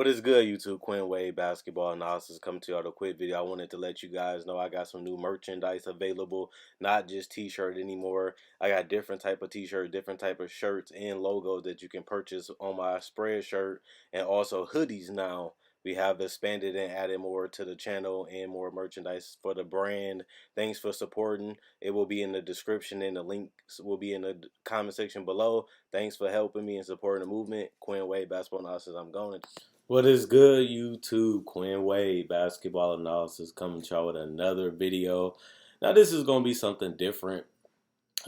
is good, YouTube? Quinn Wade Basketball Analysis coming to you with a quick video. I wanted to let you guys know I got some new merchandise available, not just t-shirt anymore. I got different type of t-shirt, different type of shirts and logos that you can purchase on my spread shirt, and also hoodies now. We have expanded and added more to the channel and more merchandise for the brand. Thanks for supporting. It will be in the description and the links will be in the comment section below. Thanks for helping me and supporting the movement. Quinn Wade Basketball Analysis. I'm going. What is good, YouTube? Quinn Wade Basketball Analysis coming to y'all with another video. Now, this is going to be something different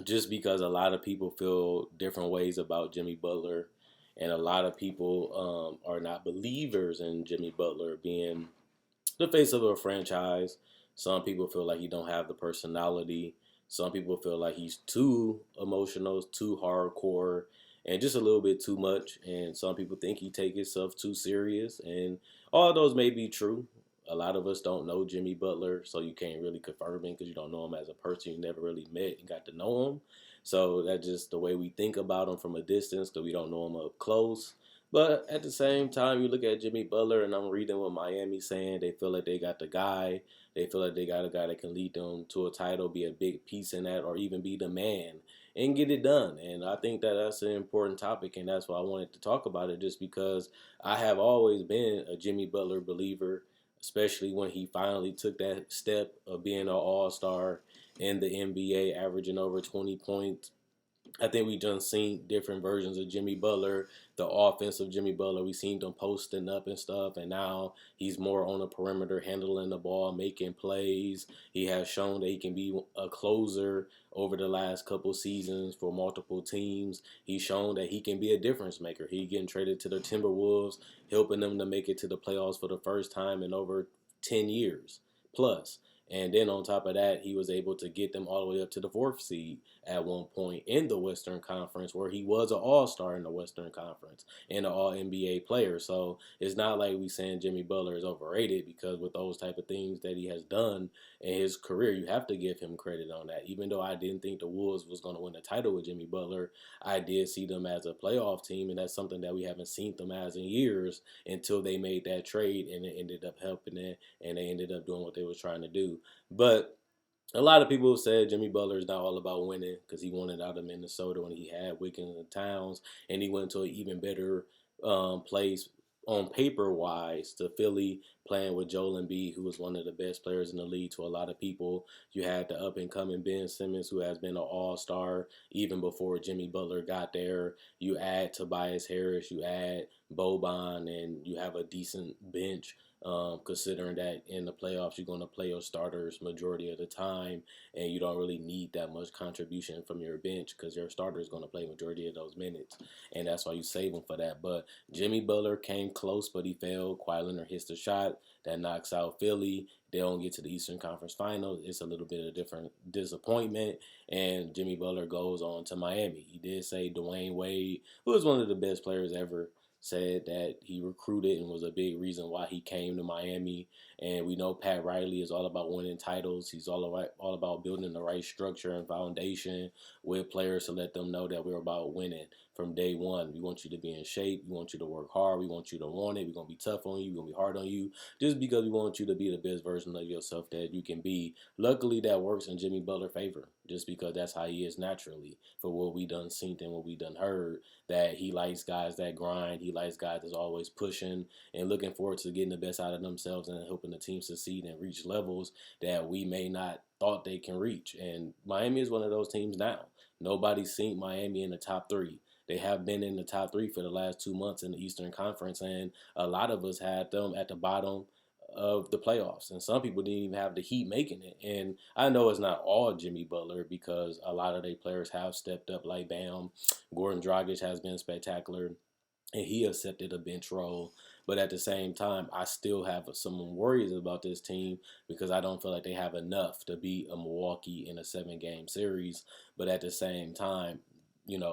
just because a lot of people feel different ways about Jimmy Butler, and a lot of people are not believers in Jimmy Butler being the face of a franchise. Some people feel like he don't have the personality. Some people feel like he's too emotional, too hardcore, and just a little bit too much. And some people think he take himself too serious. And all those may be true. A lot of us don't know Jimmy Butler, so you can't really confirm him because you don't know him as a person. You never really met and got to know him. So that's just the way we think about him from a distance because we don't know him up close. But at the same time, you look at Jimmy Butler, and I'm reading what Miami saying. They feel like they got the guy. They feel like they got a guy that can lead them to a title, be a big piece in that, or even be the man and get it done. And I think that that's an important topic, and that's why I wanted to talk about it, just because I have always been a Jimmy Butler believer, especially when he finally took that step of being an all-star in the NBA, averaging over 20 points. I think we done seen different versions of Jimmy Butler, the offensive Jimmy Butler. We seen him posting up and stuff, and now he's more on the perimeter, handling the ball, making plays. He has shown that he can be a closer over the last couple seasons for multiple teams. He's shown that he can be a difference maker. He getting traded to the Timberwolves, helping them to make it to the playoffs for the first time in over 10 years plus. And then on top of that, he was able to get them all the way up to the fourth seed at one point in the Western Conference, where he was an all-star in the Western Conference and an all-NBA player. So it's not like we saying Jimmy Butler is overrated, because with those type of things that he has done in his career, you have to give him credit on that. Even though I didn't think the Wolves was going to win the title with Jimmy Butler, I did see them as a playoff team, and that's something that we haven't seen them as in years until they made that trade, and it ended up helping it, and they ended up doing what they was trying to do. But a lot of people have said Jimmy Butler is not all about winning, because he wanted out of Minnesota when he had Wiggins and Towns, and he went to an even better place on paper wise to Philly, playing with Joel Embiid, who was one of the best players in the league to a lot of people. You had the up and coming Ben Simmons, who has been an all-star even before Jimmy Butler got there. You add Tobias Harris, you add Boban, and you have a decent bench. Considering that in the playoffs you're going to play your starters majority of the time, and you don't really need that much contribution from your bench because your starter is going to play majority of those minutes, and that's why you save them for that. But Jimmy Butler came close, but he failed. Kawhi Leonard hits the shot that knocks out Philly. They don't get to the Eastern Conference Finals. It's a little bit of different disappointment, and Jimmy Butler goes on to Miami. He did say Dwayne Wade, who was one of the best players ever, said that he recruited and was a big reason why he came to Miami. And we know Pat Riley is all about winning titles. He's all about building the right structure and foundation with players to let them know that we're about winning from day one. We want you to be in shape. We want you to work hard. We want you to want it. We're going to be tough on you. We're going to be hard on you, just because we want you to be the best version of yourself that you can be. Luckily, that works in Jimmy Butler's favor, just because that's how he is naturally. For what we done seen and what we done heard, that he likes guys that grind. He likes guys that's always pushing and looking forward to getting the best out of themselves and helping the team succeed and reach levels that we may not thought they can reach. And Miami is one of those teams now. Nobody's seen Miami in the top three. They have been in the top three for the last 2 months in the Eastern Conference, and a lot of us had them at the bottom of the playoffs, and some people didn't even have the Heat making it. And I know it's not all Jimmy Butler, because a lot of their players have stepped up, like Bam. Gordon Dragic has been spectacular, and he accepted a bench role. But at the same time, I still have some worries about this team, because I don't feel like they have enough to beat a Milwaukee in a 7-game series. But at the same time,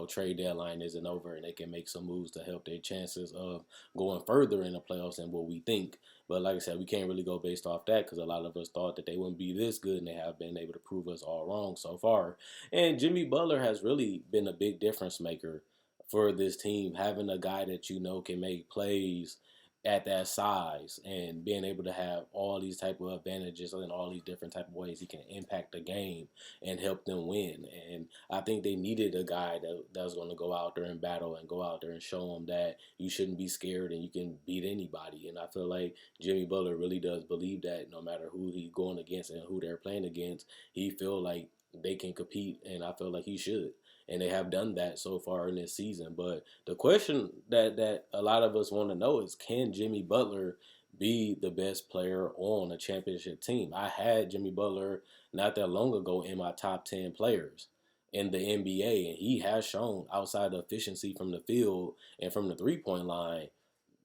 trade deadline isn't over, and they can make some moves to help their chances of going further in the playoffs than what we think. But like I said, we can't really go based off that, because a lot of us thought that they wouldn't be this good, and they have been able to prove us all wrong so far. And Jimmy Butler has really been a big difference maker for this team, having a guy that can make plays at that size and being able to have all these type of advantages in all these different type of ways he can impact the game and help them win. And I think they needed a guy that was going to go out there and battle and go out there and show them that you shouldn't be scared and you can beat anybody. And I feel like Jimmy Butler really does believe that no matter who he's going against and who they're playing against, he feel like they can compete, and I feel like he should. And they have done that so far in this season. But the question that a lot of us want to know is, can Jimmy Butler be the best player on a championship team? I had Jimmy Butler not that long ago in my top 10 players in the NBA, and he has shown outside of efficiency from the field and from the 3-point line,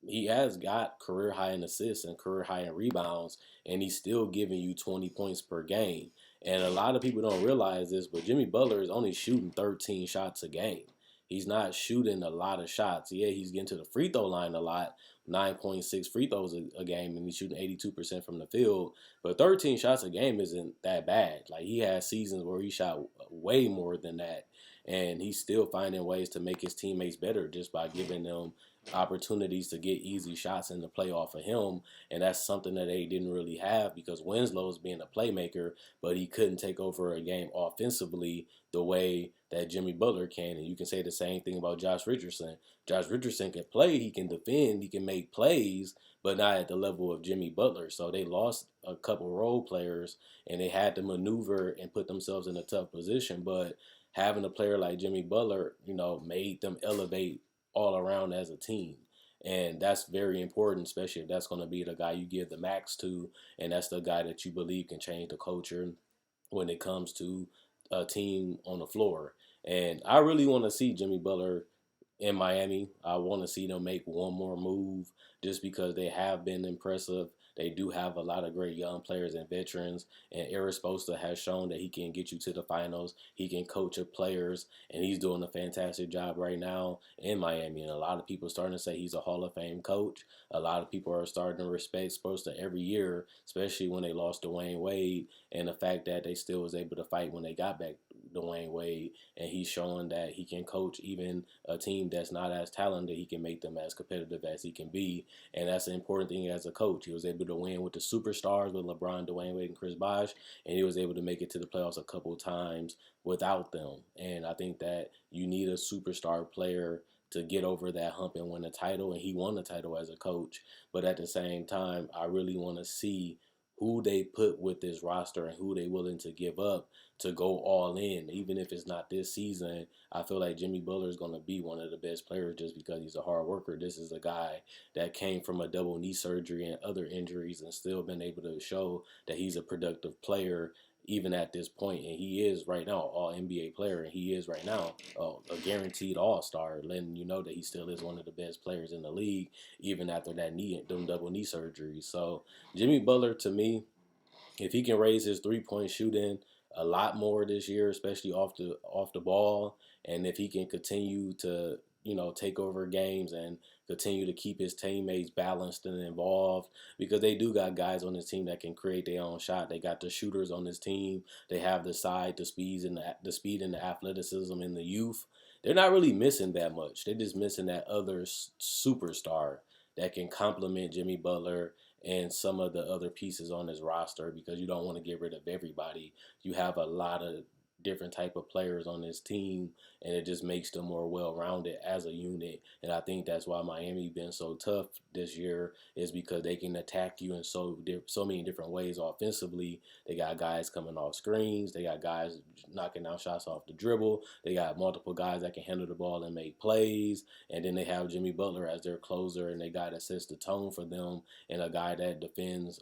he has got career high in assists and career high in rebounds, and he's still giving you 20 points per game. And a lot of people don't realize this, but Jimmy Butler is only shooting 13 shots a game. He's not shooting a lot of shots. Yeah, he's getting to the free throw line a lot, 9.6 free throws a game, and he's shooting 82% from the field. But 13 shots a game isn't that bad. Like, he has seasons where he shot way more than that, and he's still finding ways to make his teammates better just by giving them opportunities to get easy shots in the play off of him. And that's something that they didn't really have because Winslow's being a playmaker, but he couldn't take over a game offensively the way that Jimmy Butler can. And you can say the same thing about Josh Richardson. Josh Richardson can play, he can defend, he can make plays, but not at the level of Jimmy Butler. So they lost a couple role players and they had to maneuver and put themselves in a tough position. But having a player like Jimmy Butler, made them elevate all around as a team. And that's very important, especially if that's going to be the guy you give the max to, and that's the guy that you believe can change the culture when it comes to a team on the floor. And I really want to see Jimmy Butler in Miami. I want to see them make one more move just because they have been impressive. They do have a lot of great young players and veterans, and Eric Spoelstra has shown that he can get you to the finals. He can coach up players, and he's doing a fantastic job right now in Miami. And a lot of people are starting to say he's a Hall of Fame coach. A lot of people are starting to respect Spoelstra every year, especially when they lost Dwayne Wade, and the fact that they still was able to fight when they got back Dwayne Wade, and he's showing that he can coach even a team that's not as talented. He can make them as competitive as he can be, and that's an important thing as a coach. He was able to win with the superstars with LeBron, Dwayne Wade, and Chris Bosh, and he was able to make it to the playoffs a couple of times without them. And I think that you need a superstar player to get over that hump and win a title, and he won the title as a coach. But at the same time, I really want to see who they put with this roster and who they willing to give up to go all in. Even if it's not this season, I feel like Jimmy Butler is going to be one of the best players just because he's a hard worker. This is a guy that came from a double knee surgery and other injuries and still been able to show that he's a productive player even at this point. And he is right now all NBA player, and he is right now a guaranteed all-star, letting you know that he still is one of the best players in the league even after them double knee surgeries. So Jimmy Butler, to me, if he can raise his 3-point shooting a lot more this year, especially off the ball, and if he can continue to take over games and continue to keep his teammates balanced and involved, because they do got guys on this team that can create their own shot. They got the shooters on this team. They have the side, the speed and the athleticism in the youth. They're not really missing that much. They're just missing that other superstar that can complement Jimmy Butler and some of the other pieces on his roster, because you don't want to get rid of everybody. You have a lot of different type of players on this team, and it just makes them more well-rounded as a unit. And I think that's why Miami been so tough this year, is because they can attack you in so many different ways offensively. They got guys coming off screens. They got guys knocking down shots off the dribble. They got multiple guys that can handle the ball and make plays. And then they have Jimmy Butler as their closer, and they got to set the tone for them, and a guy that defends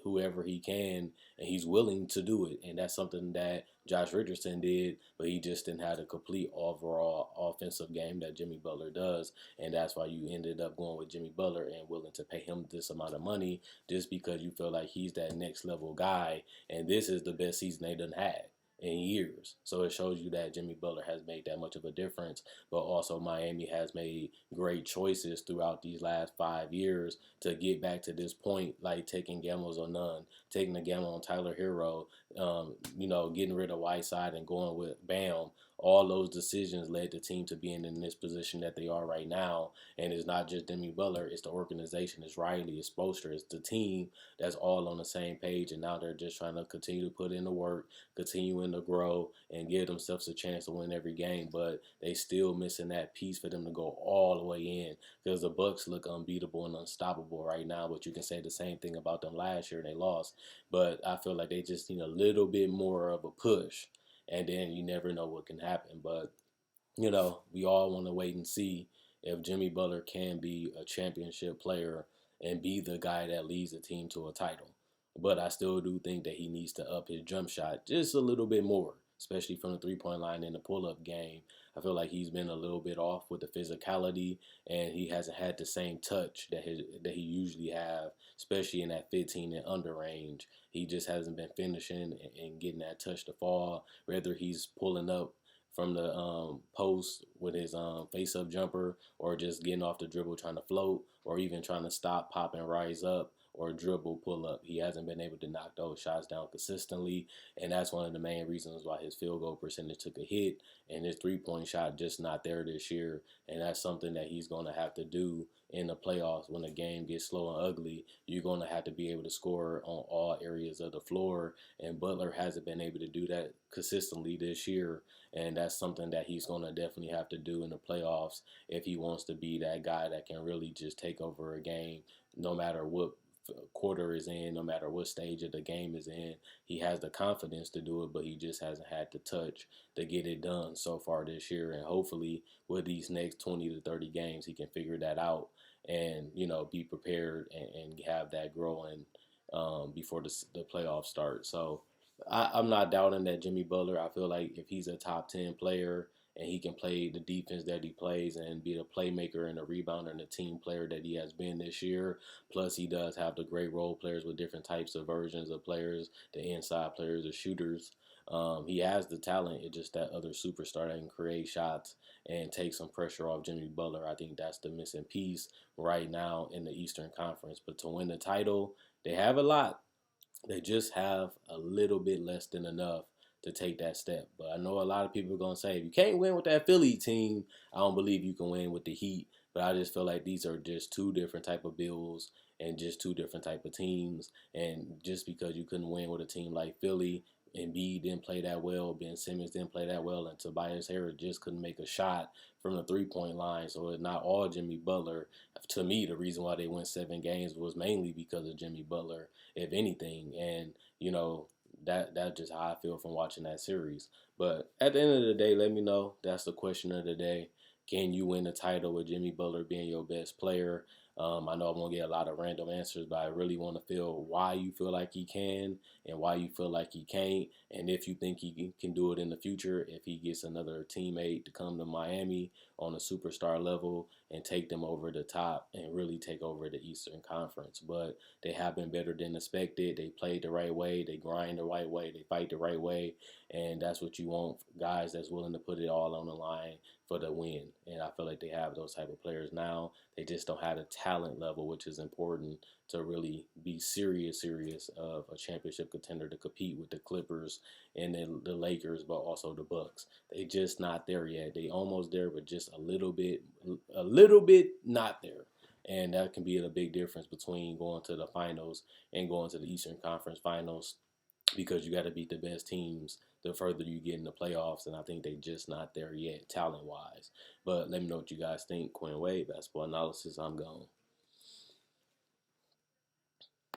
whoever he can, and he's willing to do it. And that's something that Josh Richardson did, but he just didn't have a complete overall offensive game that Jimmy Butler does. And that's why you ended up going with Jimmy Butler and willing to pay him this amount of money, just because you feel like he's that next level guy. And this is the best season they done had in years. So it shows you that Jimmy Butler has made that much of a difference, but also Miami has made great choices throughout these last 5 years to get back to this point, like taking gambles on none, taking the gamble on Tyler Hero, getting rid of Whiteside and going with Bam. all those decisions led the team to being in this position that they are right now. And it's not just Jimmy Butler, it's the organization, it's Riley, it's Spoelstra, it's the team that's all on the same page. And now they're just trying to continue to put in the work, continuing to grow, and give themselves a chance to win every game. But they still missing that piece for them to go all the way in, because the Bucks look unbeatable and unstoppable right now. But you can say the same thing about them last year and they lost. But I feel like they just need a little bit more of a push, and then you never know what can happen. But we all want to wait and see if Jimmy Butler can be a championship player and be the guy that leads the team to a title. But I still do think that he needs to up his jump shot just a little bit more, especially from the 3-point line in the pull up game. I feel like he's been a little bit off with the physicality, and he hasn't had the same touch that he usually have, especially in that 15 and under range. He just hasn't been finishing and getting that touch to fall. Whether he's pulling up from the post with his face-up jumper, or just getting off the dribble trying to float, or even trying to stop, pop, and rise up, or dribble, pull up. He hasn't been able to knock those shots down consistently, and that's one of the main reasons why his field goal percentage took a hit, and his three-point shot just not there this year, and that's something that he's going to have to do in the playoffs. When the game gets slow and ugly, you're going to have to be able to score on all areas of the floor, and Butler hasn't been able to do that consistently this year, and that's something that he's going to definitely have to do in the playoffs if he wants to be that guy that can really just take over a game no matter what quarter is in, no matter what stage of the game is in. He has the confidence to do it, but he just hasn't had the touch to get it done so far this year. And hopefully with these next 20 to 30 games, he can figure that out and, be prepared and have that growing before the playoffs start. So I'm not doubting that Jimmy Butler. I feel like if he's a top 10 player and he can play the defense that he plays and be the playmaker and the rebounder and the team player that he has been this year, plus he does have the great role players with different types of versions of players, the inside players, the shooters. He has the talent. It's just that other superstar that can create shots and take some pressure off Jimmy Butler. I think that's the missing piece right now in the Eastern Conference. But to win the title, they have a lot. They just have a little bit less than enough to take that step. But I know a lot of people are going to say, if you can't win with that Philly team, I don't believe you can win with the Heat. But I just feel like these are just two different type of Bills and just two different type of teams. And just because you couldn't win with a team like Philly, Embiid didn't play that well, Ben Simmons didn't play that well, and Tobias Harris just couldn't make a shot from the three-point line. So it's not all Jimmy Butler. To me, the reason why they won 7 games was mainly because of Jimmy Butler, if anything. And, that's just how I feel from watching that series. But at the end of the day, let me know. That's the question of the day. Can you win the title with Jimmy Butler being your best player? I know I'm going to get a lot of random answers, but I really want to feel why you feel like he can and why you feel like he can't. And if you think he can do it in the future, if he gets another teammate to come to Miami on a superstar level and take them over the top and really take over the Eastern Conference. But they have been better than expected. They played the right way. They grind the right way. They fight the right way. And that's what you want, guys that's willing to put it all on the line for the win. And I feel like they have those type of players now. They just don't have the talent level, which is important to really be serious of a championship contender to compete with the Clippers and the Lakers, but also the Bucks. They just not there yet. They almost there, but just a little bit not there. And that can be a big difference between going to the finals and going to the Eastern Conference Finals, because you got to beat the best teams the further you get in the playoffs, and I think they just not there yet, talent-wise. But let me know what you guys think. Quinn Wade, Basketball Analysis, I'm gone.